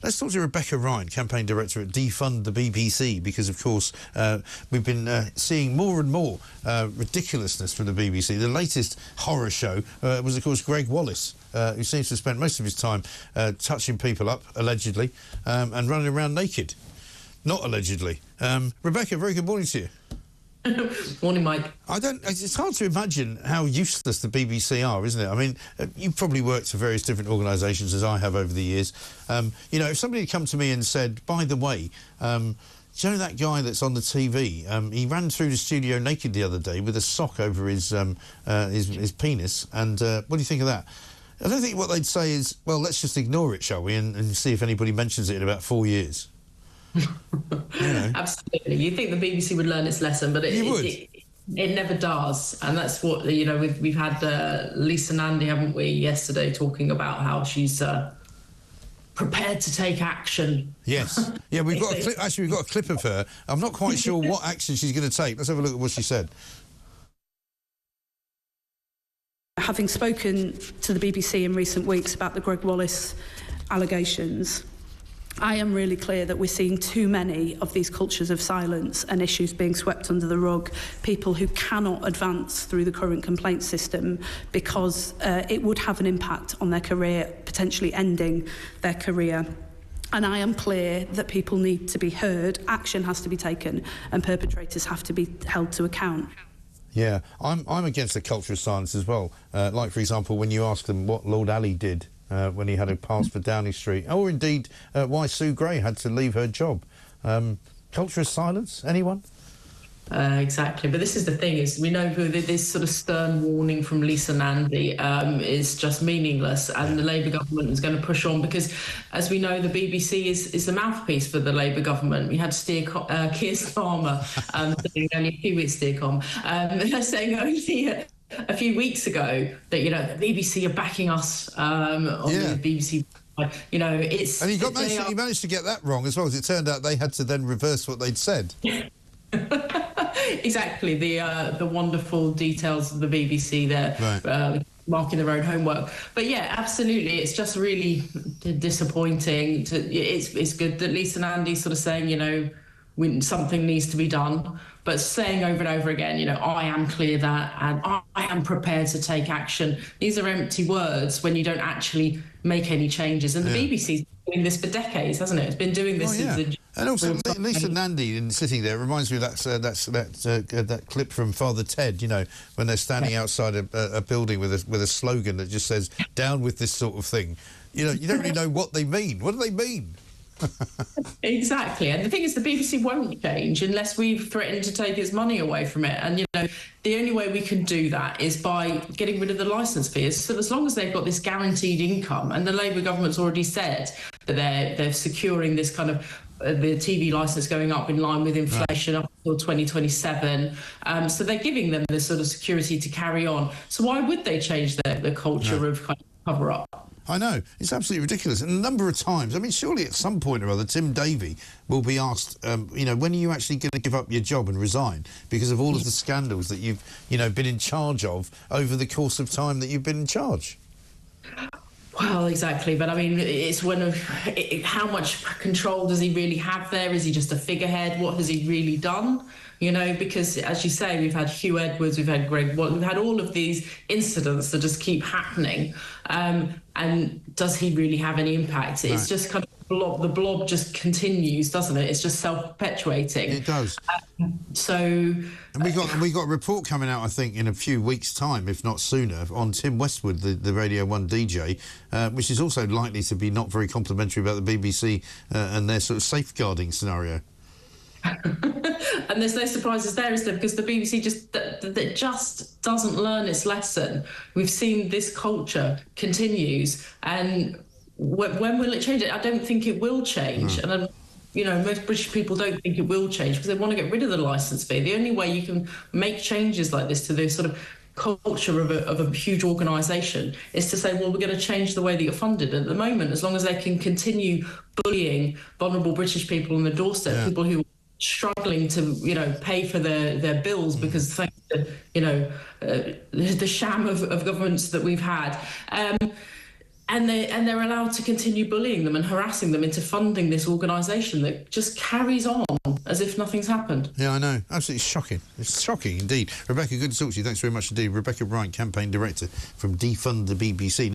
Let's talk to Rebecca Ryan, campaign director at Defund the BBC, because, of course, we've been seeing more and more ridiculousness from the BBC. The latest horror show was, of course, Gregg Wallace, who seems to have spent most of his time touching people up, allegedly, and running around naked. Not allegedly. Rebecca, very good morning to you. Morning, Mike. It's hard to imagine how useless the BBC are, isn't it? I mean, you've probably worked for various different organisations, as I have over the years. You know, if somebody had come to me and said, by the way, do you know that guy that's on the TV? He ran through the studio naked the other day with a sock over his penis, and what do you think of that? I don't think what they'd say is, well, let's just ignore it, shall we, and see if anybody mentions it in about 4 years. You know. Absolutely. You think the BBC would learn its lesson, but it never does. And that's what, you know, we've had Lisa Nandy, haven't we, yesterday, talking about how she's prepared to take action. Yes. Yeah, we've got a clip, actually, we've got a clip of her. I'm not quite sure what action she's going to take. Let's have a look at what she said. Having spoken to the BBC in recent weeks about the Gregg Wallace allegations, I am really clear that we're seeing too many of these cultures of silence and issues being swept under the rug, people who cannot advance through the current complaint system because it would have an impact on their career, potentially ending their career. And I am clear that people need to be heard, action has to be taken, and perpetrators have to be held to account. Yeah, I'm against the culture of silence as well. Like, for example, when you ask them what Lord Ali did when he had a pass for Downing Street, or indeed why Sue Gray had to leave her job. Culture of silence, anyone? Exactly, but this is the thing, is we know this sort of stern warning from Lisa Nandy is just meaningless, and the Labour government is going to push on because, as we know, the BBC is the mouthpiece for the Labour government. We had Keir Starmer saying only a few weeks, saying only a few weeks ago that, you know, the BBC are backing us on the BBC. You know, it's... And he managed to get that wrong as well, as it turned out they had to then reverse what they'd said. Exactly, the wonderful details of the BBC there, right. Marking their own homework. But yeah, absolutely, it's just really disappointing. It's good that Lisa Nandy's sort of saying, you know, something needs to be done, but saying over and over again, you know, I am clear that, and I am prepared to take action. These are empty words when you don't actually make any changes. And the BBC's been doing this for decades, hasn't it? It's been doing this since the... And also, Lisa Nandy sitting there reminds me of that clip from Father Ted, you know, when they're standing outside a building with a slogan that just says, down with this sort of thing. You know, you don't really know what they mean. What do they mean? Exactly, and the thing is, the BBC won't change unless we've threatened to take its money away from it. And, you know, the only way we can do that is by getting rid of the licence fees. So as long as they've got this guaranteed income, and the Labour government's already said that they're securing this kind of the TV licence going up in line with inflation up until 2027. So they're giving them this sort of security to carry on. So why would they change the culture of kind of cover-up? I know, it's absolutely ridiculous. And a number of times, I mean, surely at some point or other, Tim Davie will be asked, you know, when are you actually going to give up your job and resign because of all of the scandals that you've, you know, been in charge of over the course of time that you've been in charge? Well, exactly. But I mean, it's how much control does he really have there? Is he just a figurehead? What has he really done? You know, because, as you say, we've had Hugh Edwards, we've had Gregg Wallace, we've had all of these incidents that just keep happening. And does he really have any impact? It's just kind of the blob just continues, doesn't it? It's just self-perpetuating. It does. And we got a report coming out, I think, in a few weeks' time, if not sooner, on Tim Westwood, the Radio 1 DJ, which is also likely to be not very complimentary about the BBC and their sort of safeguarding scenario. And there's no surprises there, is there? Because the BBC just doesn't learn its lesson. We've seen this culture continues, and when will it change? I don't think it will change. And you know, most British people don't think it will change because they want to get rid of the licence fee. The only way you can make changes like this to the sort of culture of a huge organisation is to say, well, we're going to change the way that you're funded. At the moment, as long as they can continue bullying vulnerable British people on the doorstep, people who struggling to, you know, pay for their bills because thanks to, you know, the sham of governments that we've had. And they're allowed to continue bullying them and harassing them into funding this organisation that just carries on as if nothing's happened. Yeah, I know. Absolutely shocking. It's shocking indeed. Rebecca, good to talk to you. Thanks very much indeed. Rebecca Bryant, Campaign Director from Defund the BBC.